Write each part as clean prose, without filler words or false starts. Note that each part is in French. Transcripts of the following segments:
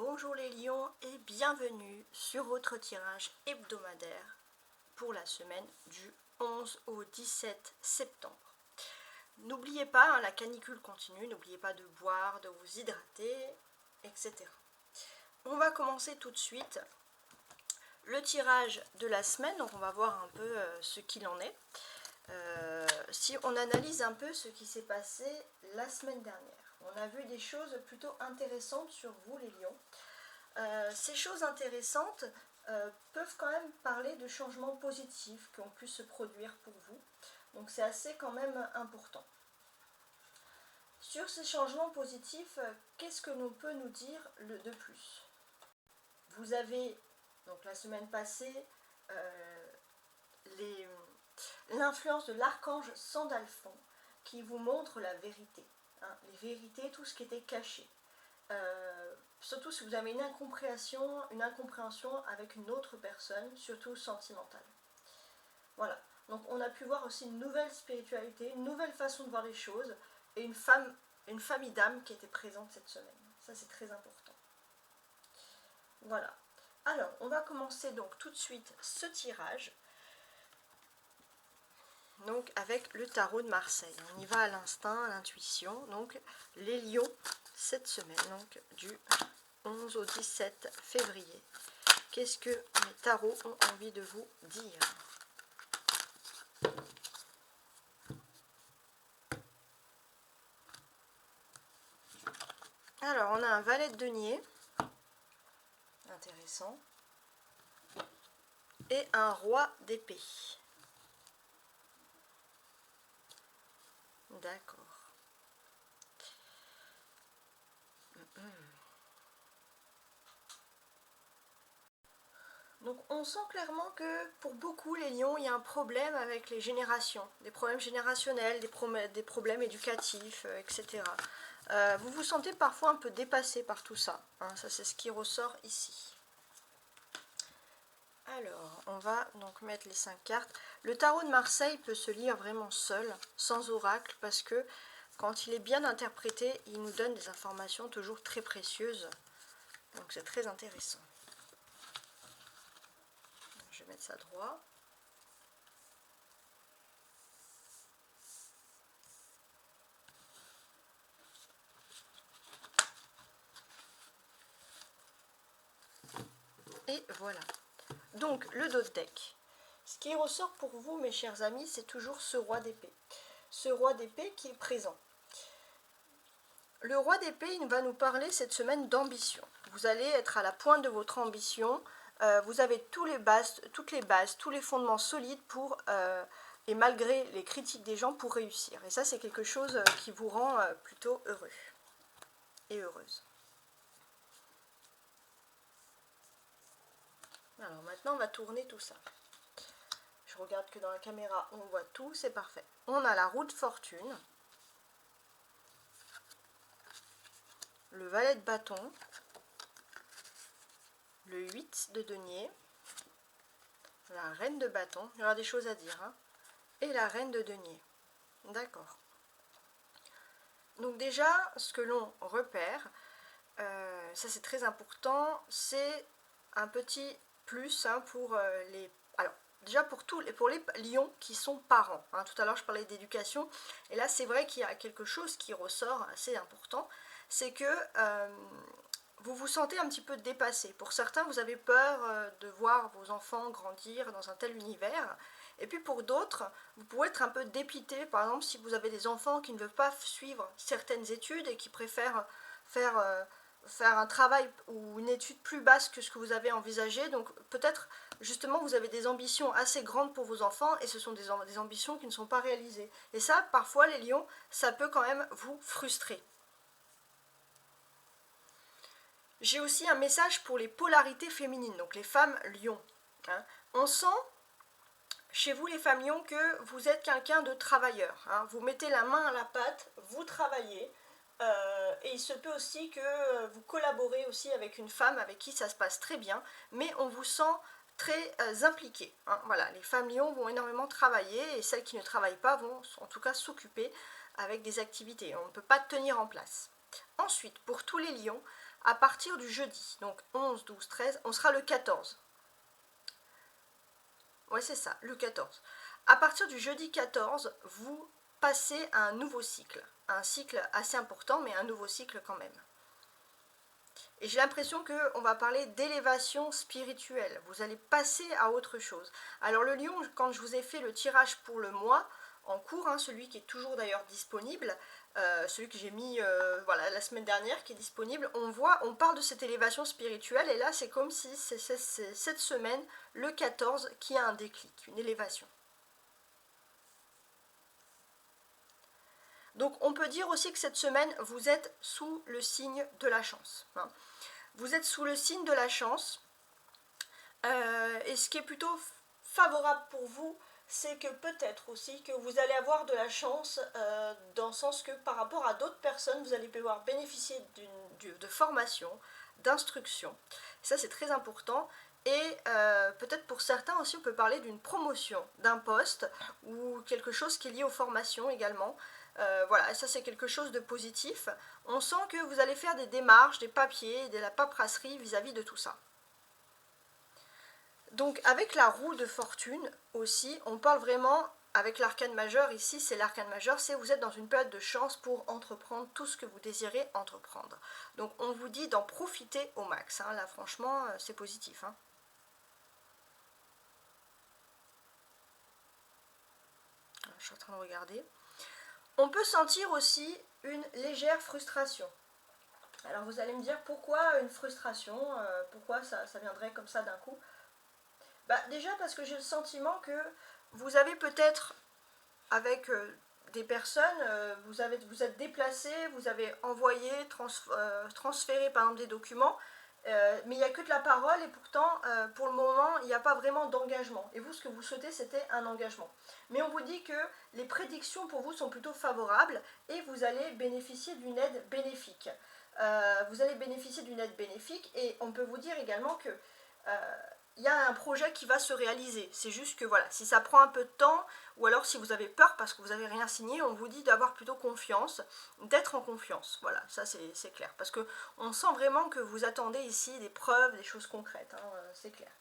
Bonjour les lions et bienvenue sur votre tirage hebdomadaire pour la semaine du 11 au 17 septembre. N'oubliez pas, la canicule continue, n'oubliez pas de boire, de vous hydrater, etc. On va commencer tout de suite le tirage de la semaine, donc on va voir un peu ce qu'il en est. Si on analyse un peu ce qui s'est passé la semaine dernière, on a vu des choses plutôt intéressantes sur vous les lions. Ces choses intéressantes peuvent quand même parler de changements positifs qui ont pu se produire pour vous, donc c'est assez quand même important. Sur ces changements positifs, qu'est-ce que l'on peut nous dire de plus? Vous avez, donc la semaine passée, l'influence de l'archange Sandalphon qui vous montre la vérité, les vérités, tout ce qui était caché. Surtout si vous avez une incompréhension avec une autre personne, surtout sentimentale. Voilà, donc on a pu voir aussi une nouvelle spiritualité, une nouvelle façon de voir les choses, et une famille d'âmes qui était présente cette semaine. Ça c'est très important. Voilà. Alors, on va commencer donc tout de suite ce tirage. Donc avec le tarot de Marseille. On y va à l'instinct, à l'intuition. Donc les lions cette semaine, donc du 11 au 17 février. Qu'est-ce que mes tarots ont envie de vous dire? Alors on a un valet de denier. Intéressant. Et un roi d'épée. D'accord. Donc on sent clairement que pour beaucoup les lions, il y a un problème avec les générations, des problèmes générationnels, des problèmes éducatifs, etc. Vous vous sentez parfois un peu dépassé par tout ça, ça c'est ce qui ressort ici. Alors, on va donc mettre les 5 cartes. Le tarot de Marseille peut se lire vraiment seul, sans oracle, parce que quand il est bien interprété, il nous donne des informations toujours très précieuses. Donc c'est très intéressant. Je vais mettre ça droit. Et voilà. Donc le dos de deck. Ce qui ressort pour vous, mes chers amis, c'est toujours ce roi d'épée. Ce roi d'épée qui est présent. Le roi d'épée, il va nous parler cette semaine d'ambition. Vous allez être à la pointe de votre ambition. Vous avez toutes les bases, tous les fondements solides pour, et malgré les critiques des gens, pour réussir. Et ça, c'est quelque chose qui vous rend plutôt heureux et heureuse. Alors maintenant, on va tourner tout ça. Je regarde que dans la caméra, on voit tout, c'est parfait. On a la roue de fortune, le valet de bâton, le 8 de denier, la reine de bâton, il y aura des choses à dire, et la reine de denier. D'accord. Donc déjà, ce que l'on repère, ça c'est très important, c'est un petit plus pour les... Alors, déjà pour les lions qui sont parents. Tout à l'heure je parlais d'éducation, et là c'est vrai qu'il y a quelque chose qui ressort assez important, c'est que vous vous sentez un petit peu dépassé. Pour certains, vous avez peur de voir vos enfants grandir dans un tel univers. Et puis pour d'autres, vous pouvez être un peu dépité. Par exemple, si vous avez des enfants qui ne veulent pas suivre certaines études et qui préfèrent faire un travail ou une étude plus basse que ce que vous avez envisagé. Donc peut-être justement vous avez des ambitions assez grandes pour vos enfants et ce sont des ambitions qui ne sont pas réalisées. Et ça, parfois les lions, ça peut quand même vous frustrer. J'ai aussi un message pour les polarités féminines, donc les femmes lions. On sent chez vous les femmes lions que vous êtes quelqu'un de travailleur. Vous mettez la main à la pâte, vous travaillez. Et il se peut aussi que vous collaborez aussi avec une femme avec qui ça se passe très bien, mais on vous sent très impliqué. Voilà, les femmes lions vont énormément travailler et celles qui ne travaillent pas vont en tout cas s'occuper avec des activités. On ne peut pas tenir en place. Ensuite, pour tous les lions, à partir du jeudi, donc 11, 12, 13, on sera le 14. Ouais, c'est ça, le 14. À partir du jeudi 14, vous passez à un nouveau cycle. Un cycle assez important, mais un nouveau cycle quand même. Et j'ai l'impression qu'on va parler d'élévation spirituelle. Vous allez passer à autre chose. Alors le lion, quand je vous ai fait le tirage pour le mois en cours, hein, celui qui est toujours d'ailleurs disponible, celui que j'ai mis voilà, la semaine dernière qui est disponible, on parle de cette élévation spirituelle et là c'est comme si c'est cette semaine, le 14, qui a un déclic, une élévation. Donc on peut dire aussi que cette semaine, vous êtes sous le signe de la chance. Hein. Vous êtes sous le signe de la chance. Et ce qui est plutôt favorable pour vous, c'est que peut-être aussi que vous allez avoir de la chance dans le sens que par rapport à d'autres personnes, vous allez pouvoir bénéficier de formation, d'instruction. Ça, c'est très important. Et peut-être pour certains aussi, on peut parler d'une promotion, d'un poste ou quelque chose qui est lié aux formations également. Voilà, ça c'est quelque chose de positif. On sent que vous allez faire des démarches, des papiers, de la paperasserie vis-à-vis de tout ça. Donc avec la roue de fortune aussi, on parle vraiment, avec l'arcane majeur, ici c'est l'arcane majeur, c'est vous êtes dans une période de chance pour entreprendre tout ce que vous désirez entreprendre. Donc on vous dit d'en profiter au max, hein. Là franchement c'est positif. Hein. Je suis en train de regarder. On peut sentir aussi une légère frustration. Alors vous allez me dire pourquoi une frustration, pourquoi ça viendrait comme ça d'un coup. Bah, déjà parce que j'ai le sentiment que vous avez peut-être, avec des personnes, vous êtes déplacé, vous avez envoyé, transféré par exemple des documents, mais il n'y a que de la parole et pourtant, pour le moment, il n'y a pas vraiment d'engagement. Et vous, ce que vous souhaitez, c'était un engagement. Mais on vous dit que les prédictions pour vous sont plutôt favorables et vous allez bénéficier d'une aide bénéfique. Vous allez bénéficier d'une aide bénéfique et on peut vous dire également que il y a un projet qui va se réaliser. C'est juste que voilà, si ça prend un peu de temps, ou alors si vous avez peur parce que vous n'avez rien signé, on vous dit d'avoir plutôt confiance, d'être en confiance. Voilà, ça c'est clair. Parce qu'on sent vraiment que vous attendez ici des preuves, des choses concrètes, hein, c'est clair.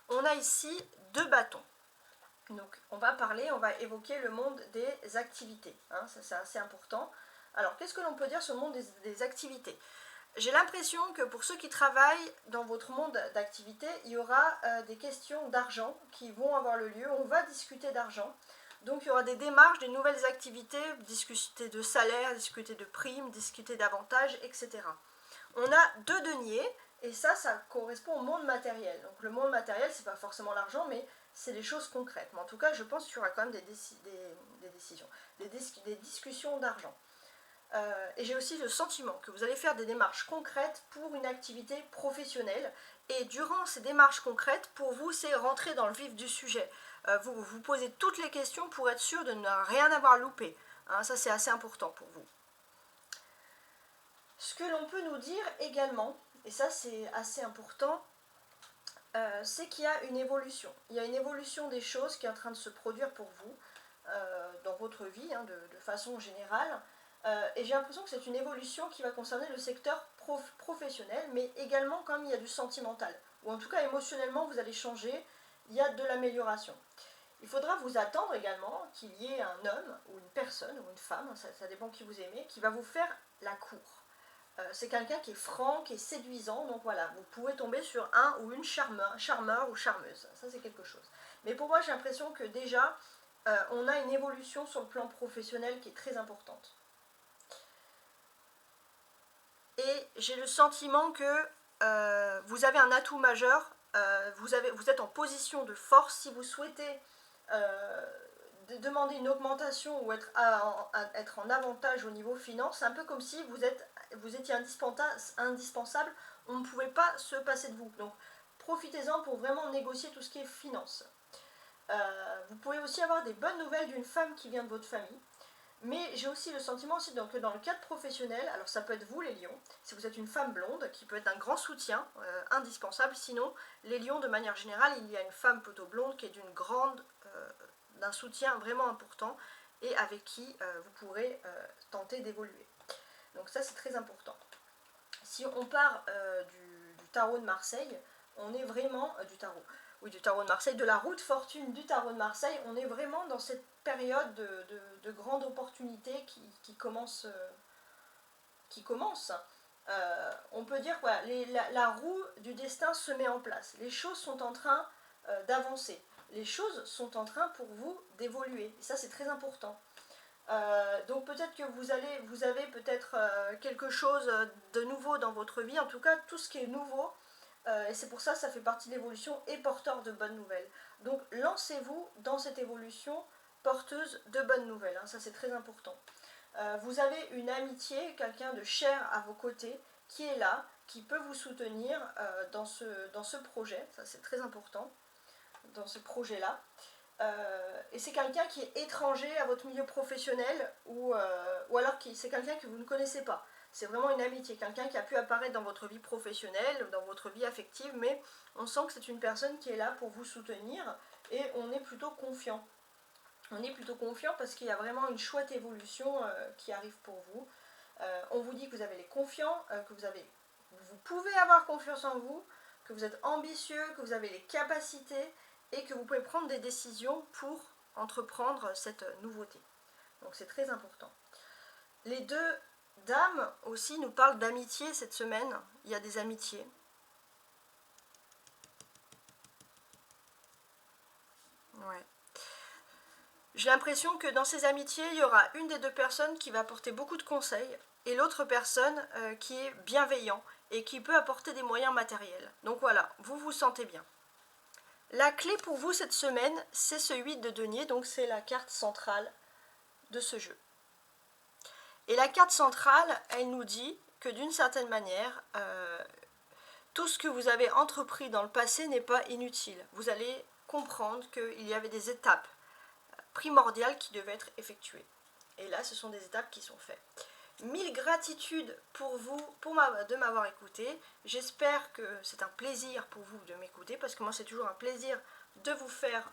On a ici 2 bâtons. Donc on va évoquer le monde des activités. Hein, ça c'est assez important. Alors qu'est-ce que l'on peut dire sur le monde des activités ? J'ai l'impression que pour ceux qui travaillent dans votre monde d'activité, il y aura des questions d'argent qui vont avoir le lieu. On va discuter d'argent. Donc il y aura des démarches, des nouvelles activités, discuter de salaire, discuter de primes, discuter d'avantages, etc. On a 2 deniers et ça correspond au monde matériel. Donc le monde matériel, c'est pas forcément l'argent, mais c'est des choses concrètes. Mais en tout cas, je pense qu'il y aura quand même des décisions, des discussions d'argent. Et j'ai aussi le sentiment que vous allez faire des démarches concrètes pour une activité professionnelle. Et durant ces démarches concrètes, pour vous, c'est rentrer dans le vif du sujet. Vous vous posez toutes les questions pour être sûr de ne rien avoir loupé. Hein, ça, c'est assez important pour vous. Ce que l'on peut nous dire également, et ça c'est assez important, c'est qu'il y a une évolution. Il y a une évolution des choses qui est en train de se produire pour vous dans votre vie, hein, de façon générale. Et j'ai l'impression que c'est une évolution qui va concerner le secteur professionnel, mais également comme il y a du sentimental, ou en tout cas émotionnellement vous allez changer, il y a de l'amélioration. Il faudra vous attendre également qu'il y ait un homme, ou une personne, ou une femme, ça dépend qui vous aimez, qui va vous faire la cour. C'est quelqu'un qui est franc, qui est séduisant, donc voilà, vous pouvez tomber sur un ou une charmeur ou charmeuse, ça c'est quelque chose. Mais pour moi j'ai l'impression que déjà, on a une évolution sur le plan professionnel qui est très importante. Et j'ai le sentiment que vous avez un atout majeur, vous êtes en position de force si vous souhaitez demander une augmentation ou être en avantage au niveau finance. C'est un peu comme si vous étiez indispensable, on ne pouvait pas se passer de vous. Donc profitez-en pour vraiment négocier tout ce qui est finance. Vous pouvez aussi avoir des bonnes nouvelles d'une femme qui vient de votre famille. Mais j'ai aussi le sentiment aussi que dans le cadre professionnel, alors ça peut être vous les lions, si vous êtes une femme blonde, qui peut être un grand soutien, indispensable, sinon les lions de manière générale, il y a une femme plutôt blonde qui est d'un soutien vraiment important et avec qui vous pourrez tenter d'évoluer. Donc ça c'est très important. si on part du tarot de Marseille, on est vraiment du tarot de Marseille, de la roue de fortune du tarot de Marseille, on est vraiment dans cette période de grande opportunité qui commence. On peut dire quoi, la roue du destin se met en place. Les choses sont en train d'avancer. Les choses sont en train pour vous d'évoluer. Et ça, c'est très important. Donc peut-être que vous avez peut-être quelque chose de nouveau dans votre vie. En tout cas, tout ce qui est nouveau, et c'est pour ça que ça fait partie de l'évolution, est porteur de bonnes nouvelles. Donc lancez-vous dans cette évolution porteuse de bonnes nouvelles. Ça, c'est très important. Vous avez une amitié, quelqu'un de cher à vos côtés, qui est là, qui peut vous soutenir dans ce projet. Ça, c'est très important, dans ce projet-là. Et c'est quelqu'un qui est étranger à votre milieu professionnel ou alors c'est quelqu'un que vous ne connaissez pas. C'est vraiment une amitié, quelqu'un qui a pu apparaître dans votre vie professionnelle, dans votre vie affective, mais on sent que c'est une personne qui est là pour vous soutenir et on est plutôt confiant. On est plutôt confiant parce qu'il y a vraiment une chouette évolution qui arrive pour vous. On vous dit que vous avez les confiants, que vous pouvez avoir confiance en vous, que vous êtes ambitieux, que vous avez les capacités et que vous pouvez prendre des décisions pour entreprendre cette nouveauté. Donc c'est très important. Les deux dames aussi nous parlent d'amitié cette semaine. Il y a des amitiés. Ouais. J'ai l'impression que dans ces amitiés, il y aura une des deux personnes qui va apporter beaucoup de conseils et l'autre personne qui est bienveillant et qui peut apporter des moyens matériels. Donc voilà, vous vous sentez bien. La clé pour vous cette semaine, c'est ce 8 de denier, donc c'est la carte centrale de ce jeu. Et la carte centrale, elle nous dit que d'une certaine manière, tout ce que vous avez entrepris dans le passé n'est pas inutile. Vous allez comprendre qu'il y avait des étapes primordiales qui devaient être effectuées. Et là, ce sont des étapes qui sont faites. Mille gratitudes pour vous de m'avoir écouté. J'espère que c'est un plaisir pour vous de m'écouter parce que moi c'est toujours un plaisir de vous faire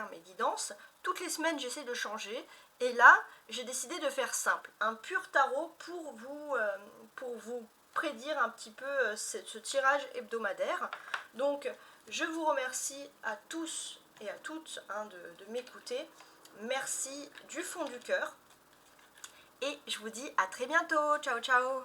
mes guidances. Toutes les semaines j'essaie de changer et là j'ai décidé de faire simple, un pur tarot pour vous prédire un petit peu ce tirage hebdomadaire. Donc je vous remercie à tous et à toutes de m'écouter. Merci du fond du cœur. Et je vous dis à très bientôt. Ciao, ciao.